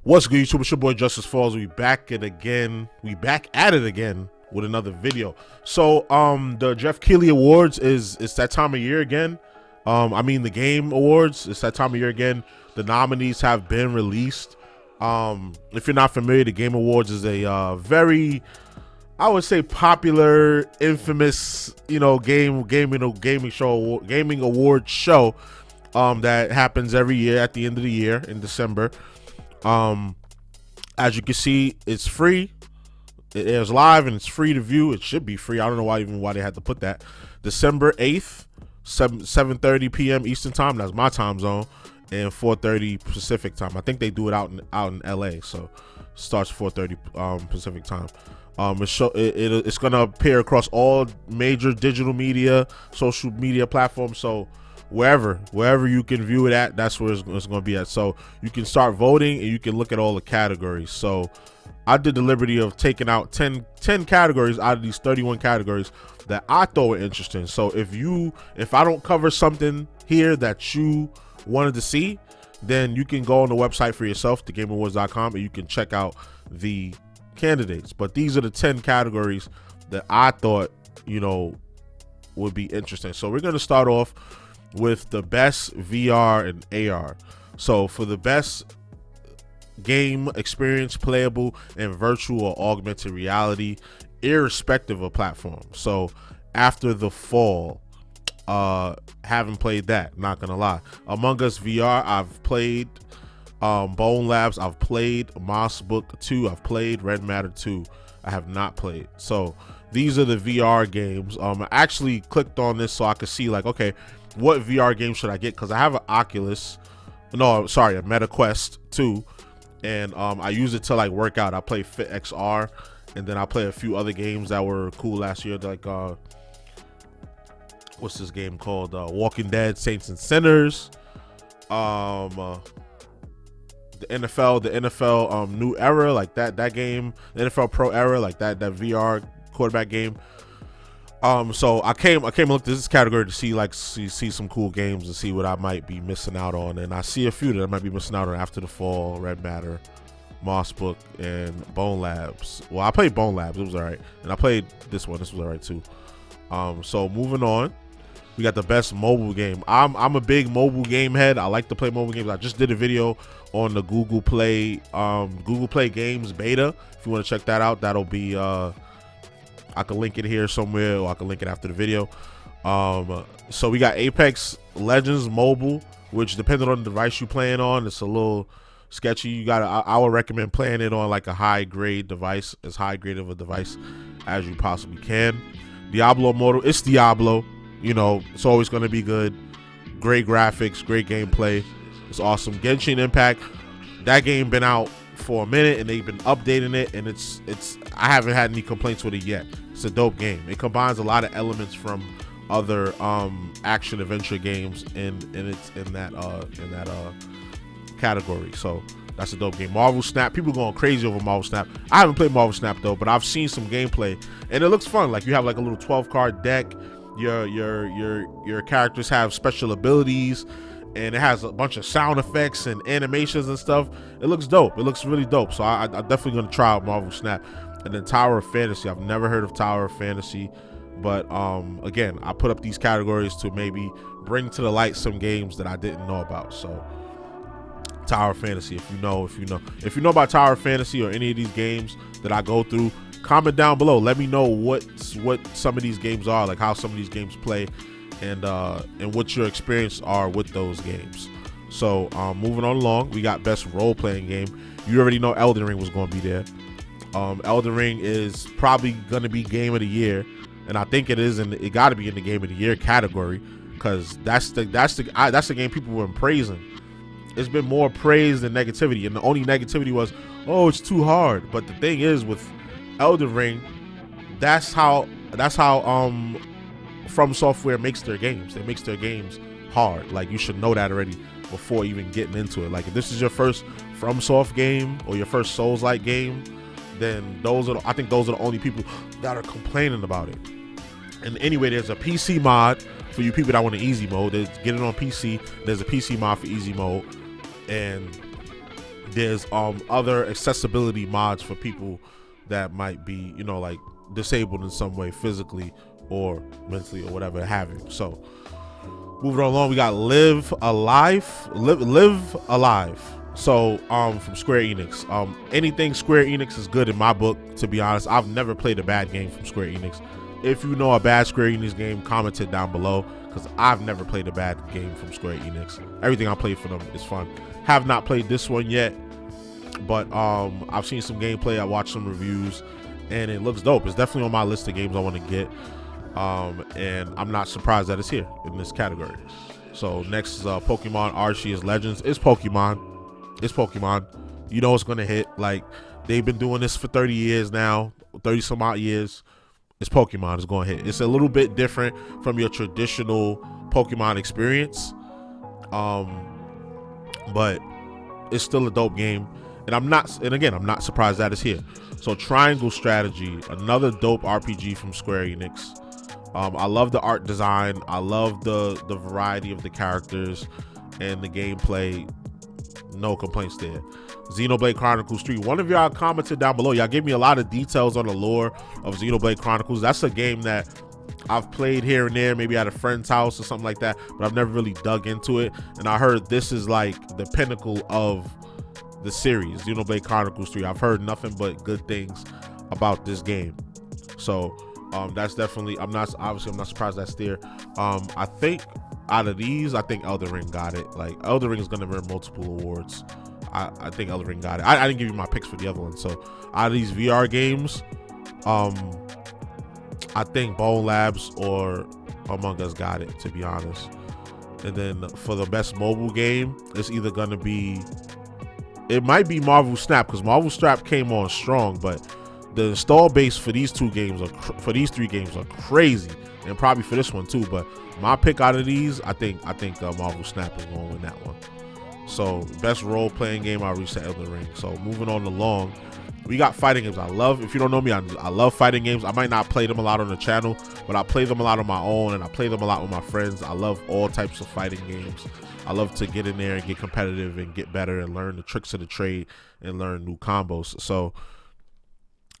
What's good, YouTube? It's your boy JusticeXFalls. We back at it again with another video. So the Geoff Keighley Awards it's that time of year again. The Game Awards, it's that time of year again. The nominees have been released. If you're not familiar, the Game Awards is a very, I would say, popular, infamous, gaming award show that happens every year at the end of the year in December. As you can see, it's free. It airs live and it's free to view. It should be free. I don't know why they had to put that. December 8th, 7:30 p.m. Eastern time. That's my time zone, and 4:30 Pacific time. I think they do it out in LA, so it starts 4:30 Pacific time. It's gonna appear across all major digital media, social media platforms. So wherever you can view it at, that's where it's going to be at. So you can start voting and you can look at all the categories. So I did the liberty of taking out 10 categories out of these 31 categories that I thought were interesting. So if I don't cover something here that you wanted to see, then you can go on the website for yourself, thegameawards.com, and you can check out the candidates. But these are the 10 categories that I thought, would be interesting. So we're going to start off with the best VR and AR. So for the best game experience, playable in virtual or augmented reality, irrespective of platform. So after the fall, haven't played that, not gonna lie. Among Us VR, I've played Bone Labs, I've played Moss Book 2, I've played Red Matter 2. I have not played. So these are the VR games. I actually clicked on this so I could see, like, okay, what VR game should I get? Because I have a Meta Quest 2, and I use it to like work out. I play Fit XR, and then I play a few other games that were cool last year, like what's this game called? Walking Dead, Saints and Sinners, the NFL New Era, like that game, the NFL Pro Era, like that VR quarterback game. So I came and looked at this category to see some cool games and see what I might be missing out on, and I see a few that I might be missing out on. After the Fall, Red Matter, Moss Book, and Bone Labs. Well, I played Bone Labs, it was alright, and I played this one. This was alright too. So moving on, we got the best mobile game. I'm a big mobile game head. I like to play mobile games. I just did a video on the Google Play Games beta. If you want to check that out, that'll be I can link it here somewhere, or I can link it after the video. So we got Apex Legends Mobile, which depending on the device you're playing on, it's a little sketchy. I would recommend playing it on like a high grade device, as high grade of a device as you possibly can. Diablo Immortal, it's Diablo. It's always going to be good. Great graphics, great gameplay. It's awesome. Genshin Impact, that game been out for a minute and they've been updating it, and it's I haven't had any complaints with it yet. It's a dope game. It combines a lot of elements from other action adventure games in that category. So that's a dope game. Marvel Snap, people going crazy over Marvel Snap. I haven't played Marvel Snap though, but I've seen some gameplay and it looks fun. Like you have like a little 12 card deck. Your characters have special abilities, and it has a bunch of sound effects and animations and stuff. It looks dope. It looks really dope. So I'm definitely gonna try out Marvel Snap. And then Tower of Fantasy, I've never heard of Tower of Fantasy, but again, I put up these categories to maybe bring to the light some games that I didn't know about. So Tower of Fantasy, if you know about Tower of Fantasy or any of these games that I go through, comment down below. Let me know what some of these games are, like how some of these games play, and what your experience are with those games. So moving on along, we got best role-playing game. You already know Elden Ring was going to be there. Elden Ring is probably going to be game of the year, and I think it is, and it got to be in the game of the year category, because that's the game people were praising. It's been more praise than negativity, and the only negativity was, oh, it's too hard. But the thing is, with Elden Ring, that's how From Software makes their games. They makes their games hard. Like, you should know that already before even getting into it. Like, if this is your first FromSoft game or your first Souls-like game, then I think those are the only people that are complaining about it. And anyway, there's a PC mod for you people that want an easy mode. Get it on PC. There's a PC mod for easy mode, and There's other accessibility mods for people that might be, you know, like disabled in some way, physically or mentally or whatever have you. So moving on along, we got Live Alive. So from Square Enix. Anything Square Enix is good in my book, to be honest. I've never played a bad game from Square Enix. If you know a bad Square Enix game, comment it down below, because I've never played a bad game from Square Enix. Everything I played for them is fun. Have not played this one yet, but I've seen some gameplay, I watched some reviews, and it looks dope. It's definitely on my list of games I want to get, and I'm not surprised that it's here in this category. So next is Pokemon Arceus Legends. It's Pokemon. You know it's gonna hit. Like, they've been doing this for 30 years now, 30 some odd years. It's Pokemon. It's gonna hit. It's a little bit different from your traditional Pokemon experience, but it's still a dope game. And I'm not surprised that it's here. So Triangle Strategy, another dope RPG from Square Enix. I love the art design. I love the variety of the characters and the gameplay. No complaints there. Xenoblade Chronicles 3. One of y'all commented down below. Y'all gave me a lot of details on the lore of Xenoblade Chronicles. That's a game that I've played here and there, maybe at a friend's house or something like that, but I've never really dug into it. And I heard this is like the pinnacle of the series, Xenoblade Chronicles 3. I've heard nothing but good things about this game. So that's definitely, I'm not surprised that's there. I think out of these, I think Elden Ring got it. Like, Elden Ring is gonna win multiple awards. I think Elden Ring got it. I didn't give you my picks for the other one. So out of these VR games, I think Bone Labs or Among Us got it, to be honest. And then for the best mobile game, it's either gonna be, it might be Marvel Snap, because Marvel Snap came on strong, but the install base for these three games are crazy, and probably for this one too. But my pick out of these, I think Marvel Snap is going to win that one. So best role playing game, I reached the Elden Ring. So moving on along, we got fighting games. I love, if you don't know me, I love fighting games. I might not play them a lot on the channel, but I play them a lot on my own, and I play them a lot with my friends. I love all types of fighting games. I love to get in there and get competitive and get better and learn the tricks of the trade and learn new combos. So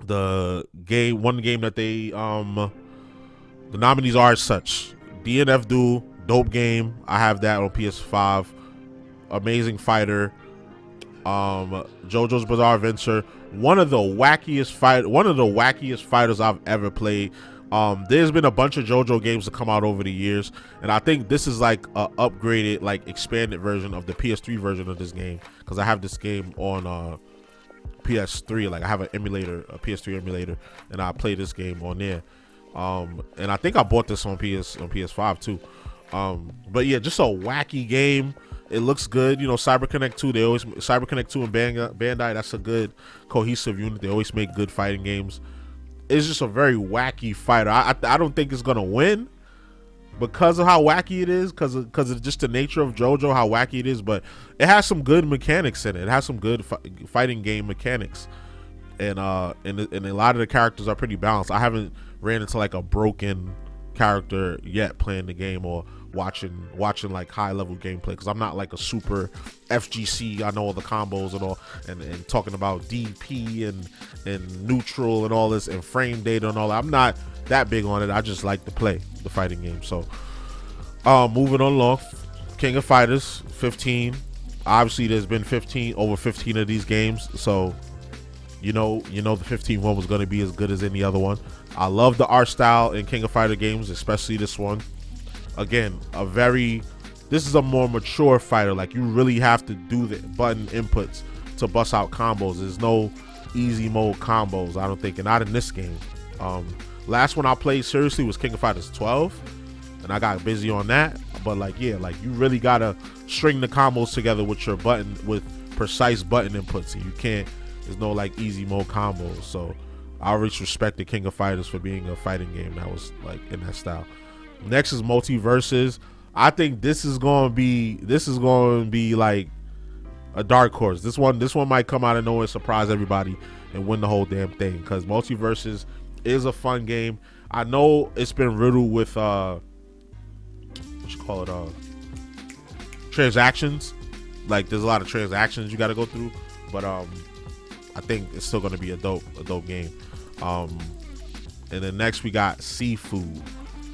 one game that they the nominees are as such: DNF Duel, dope game. I have that on PS5. Amazing Fighter, JoJo's Bizarre Adventure, one of the wackiest fighters I've ever played. There's been a bunch of JoJo games that come out over the years, and I think this is like a upgraded, like expanded version of the PS3 version of this game, because I have this game on PS3. Like, I have an emulator, a PS3 emulator, and I play this game on there. And I think I bought this on PS5 too. But yeah, just a wacky game. It looks good. You know, CyberConnect 2, CyberConnect 2 and Bandai, that's a good cohesive unit. They always make good fighting games. It's just a very wacky fighter. I don't think it's gonna win because of how wacky it is, because of just the nature of JoJo, how wacky it is. But it has some good mechanics in it. It has some good fighting game mechanics, and a lot of the characters are pretty balanced. I haven't ran into like a broken character yet playing the game, or watching like high level gameplay, because I'm not like a super FGC. I know all the combos and all, and talking about DP and neutral and all this and frame data and all that. I'm not that big on it. I just like to play the fighting game. So moving on along, King of Fighters 15. Obviously there's been over 15 of these games, so you know the 15 one was going to be as good as any other one. I love the art style in King of Fighter games, especially this one. Again, this is a more mature fighter. Like, you really have to do the button inputs to bust out combos. There's no easy mode combos, I don't think, and not in this game. Last one I played seriously was King of Fighters 12, and I got busy on that. But like, yeah, like, you really gotta string the combos together with precise button inputs, and you can't, there's no like easy mode combos. So I always respected King of Fighters for being a fighting game that was like in that style. Next is Multiverses. I think this is going to be like a dark horse. This one might come out of nowhere, surprise everybody, and win the whole damn thing, because Multiverses is a fun game. I know it's been riddled with transactions. Like, there's a lot of transactions you got to go through, but I think it's still gonna be a dope game. And then next we got Sifu.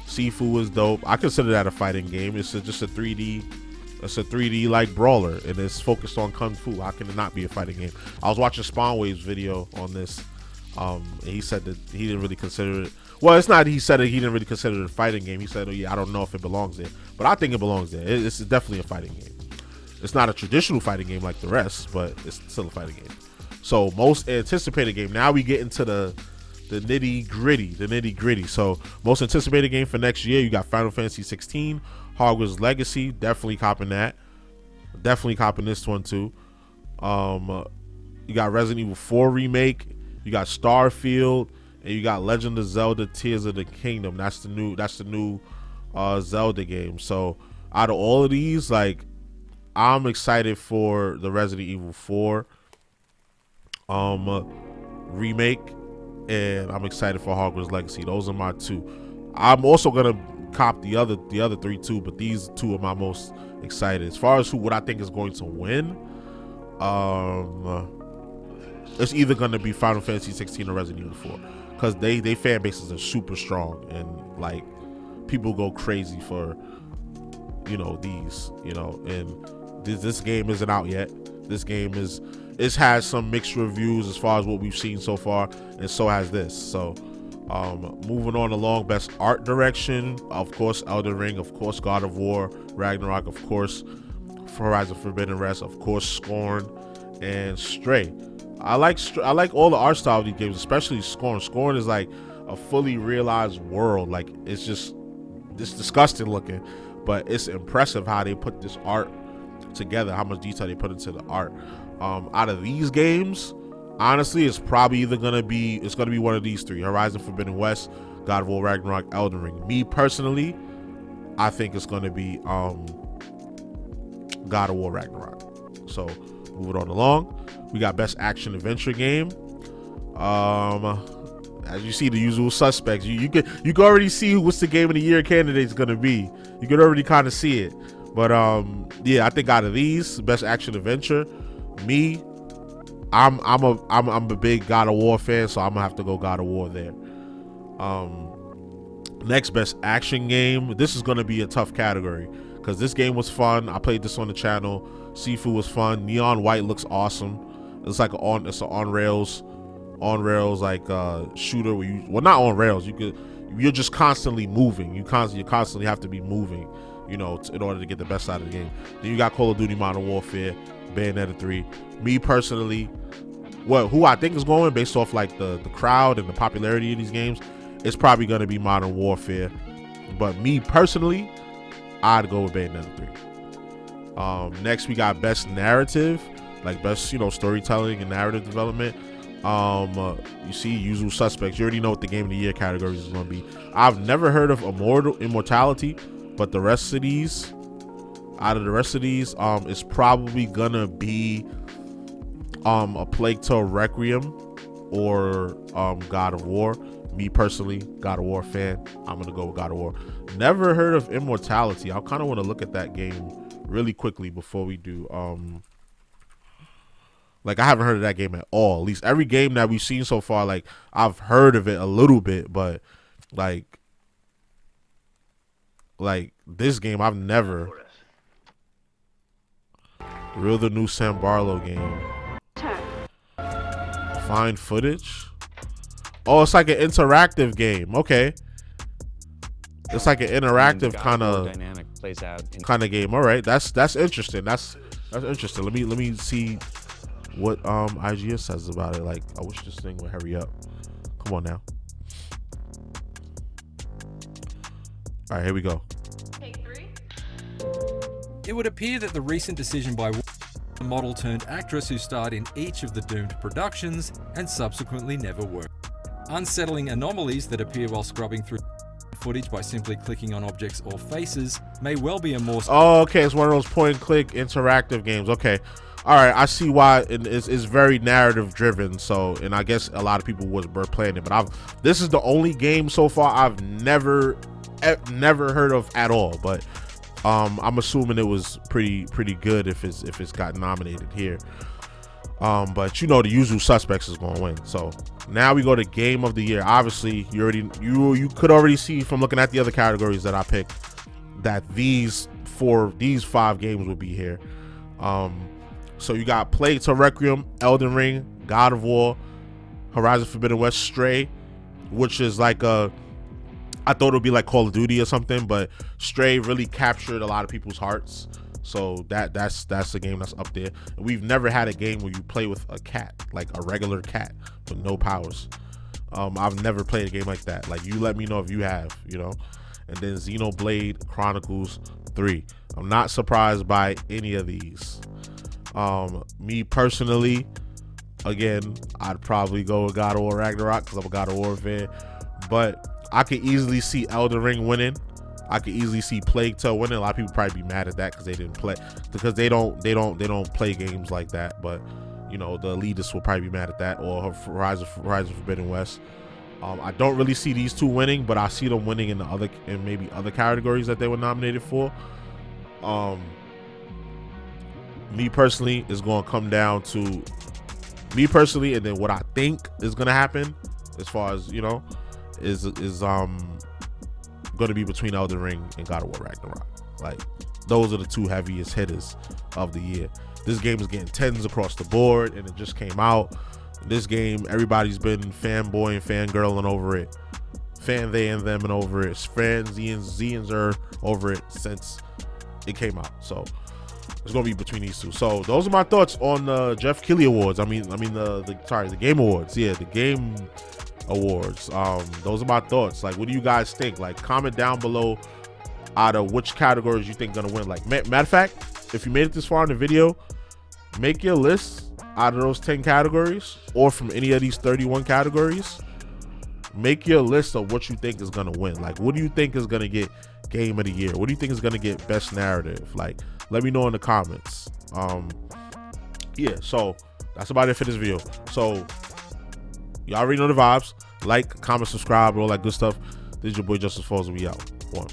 Sifu is dope. I consider that a fighting game. It's just a 3D. It's a 3D like brawler, and it's focused on kung fu. How can it not be a fighting game? I was watching Spawnwave's video on this. And he said that he didn't really consider it. Well, it's not. He said that he didn't really consider it a fighting game. He said, "Oh yeah, I don't know if it belongs there, but I think it belongs there. It's definitely a fighting game. It's not a traditional fighting game like the rest, but it's still a fighting game." So most anticipated game. Now we get into the nitty gritty. So most anticipated game for next year, you got Final Fantasy 16, Hogwarts Legacy. Definitely copping that. Definitely copping this one too. You got Resident Evil 4 remake. You got Starfield, and you got Legend of Zelda: Tears of the Kingdom. That's the new Zelda game. So out of all of these, like, I'm excited for the Resident Evil 4 remake, and I'm excited for Hogwarts Legacy. Those are my two. I'm also gonna cop the other three too, but these two are my most excited. As far as what I think is going to win, it's either gonna be Final Fantasy 16 or Resident Evil 4, because they fan bases are super strong, and like people go crazy for these, and this game isn't out yet. This game has some mixed reviews as far as what we've seen so far, and so has this. So moving on along, best art direction, of course Elden Ring, of course God of War Ragnarok, of course Horizon Forbidden West, of course Scorn, and Stray. I like all the art style of these games, especially Scorn. Scorn is like a fully realized world. Like it's disgusting looking, but it's impressive how they put this art together, how much detail they put into the art. Out of these games, honestly, it's probably either gonna be one of these three: Horizon Forbidden West, God of War Ragnarok, Elden Ring. Me personally, I think it's gonna be God of War Ragnarok. So moving on along, we got best action adventure game. As you see, the usual suspects. You can already see what's the game of the year candidate's gonna be. You can already kind of see it. But yeah, I think out of these, best action adventure, me, I'm a big God of War fan, so I'm gonna have to go God of War there. Next, best action game. This is gonna be a tough category because this game was fun. I played this on the channel. Sifu was fun. Neon White looks awesome. It's like it's an on rails like shooter where not on rails. You're just constantly moving. You constantly have to be moving, in order to get the best out of the game. Then you got Call of Duty Modern Warfare, Bayonetta 3. Me personally, who I think is going based off like the crowd and the popularity of these games, it's probably going to be Modern Warfare. But me personally, I'd go with Bayonetta 3. Next we got best narrative, like best storytelling and narrative development. You see usual suspects. You already know what the game of the year categories is going to be. I've never heard of Immortality, but the rest of these, it's probably gonna be A Plague Tale Requiem or God of War. Me personally, God of War fan, I'm gonna go with God of War. Never heard of Immortality. I kind of want to look at that game really quickly before we do. Like, I haven't heard of that game at all. At least every game that we've seen so far, like, I've heard of it a little bit, but like this game, I've never. Real the new Sam Barlow game. Find footage. Oh, it's like an interactive game. Okay. It's like an interactive kind of game. All right, that's interesting. That's interesting. Let me see what IGS says about it. Like, I wish this thing would hurry up. Come on now. All right, here we go. Take 3. It would appear that the recent decision by a model turned actress who starred in each of the doomed productions and subsequently never worked. Unsettling anomalies that appear while scrubbing through footage by simply clicking on objects or faces may well be a more... Oh, okay, it's one of those point-and-click interactive games. Okay. All right, I see why it's very narrative driven. So, and I guess a lot of people were playing it, but this is the only game so far I've never heard of at all. But I'm assuming it was pretty good if it's got nominated here. But you know the usual suspects is going to win. So now we go to game of the year. Obviously, you could already see from looking at the other categories that I picked that these 5 games will be here. So you got Plague Tale Requiem, Elden Ring, God of War, Horizon Forbidden West, Stray, which is like I thought it would be like Call of Duty or something, but Stray really captured a lot of people's hearts. So that's a game that's up there. And we've never had a game where you play with a cat, like a regular cat with no powers. I've never played a game like that. Like, you let me know if you have, you know. And then Xenoblade Chronicles 3. I'm not surprised by any of these. Me personally, again, I'd probably go with God of War Ragnarok because I'm a God of War fan. But I could easily see Elden Ring winning. I could easily see Plague Tale winning. A lot of people probably be mad at that because they didn't play, because they don't play games like that. But you know, the elitists will probably be mad at that, or Horizon Forbidden West. I don't really see these 2 winning, but I see them winning in maybe other categories that they were nominated for. Me personally, is going to come down to me personally, and then what I think is going to happen, as far as you know, is going to be between Elden Ring and God of War Ragnarok. Like, those are the 2 heaviest hitters of the year. This game is getting 10s across the board, and it just came out. This game, everybody's been fanboy and fangirling over it, fan they and them and over it, fans Zians are over it since it came out. So it's gonna be between these 2. So those are my thoughts on the Geoff Keighley Awards. I mean the Game Awards. Yeah, the Game Awards. Those are my thoughts. Like, what do you guys think? Like, comment down below out of which categories you think gonna win. Like, matter of fact, if you made it this far in the video, make your list out of those 10 categories, or from any of these 31 categories. Make your list of what you think is gonna win. Like, what do you think is gonna get Game of the Year? What do you think is gonna get Best Narrative? Like, let me know in the comments. Yeah, so that's about it for this video. So y'all already know the vibes. Like, comment, subscribe, all that good stuff. This is your boy JusticeXFalls, and we out. 1.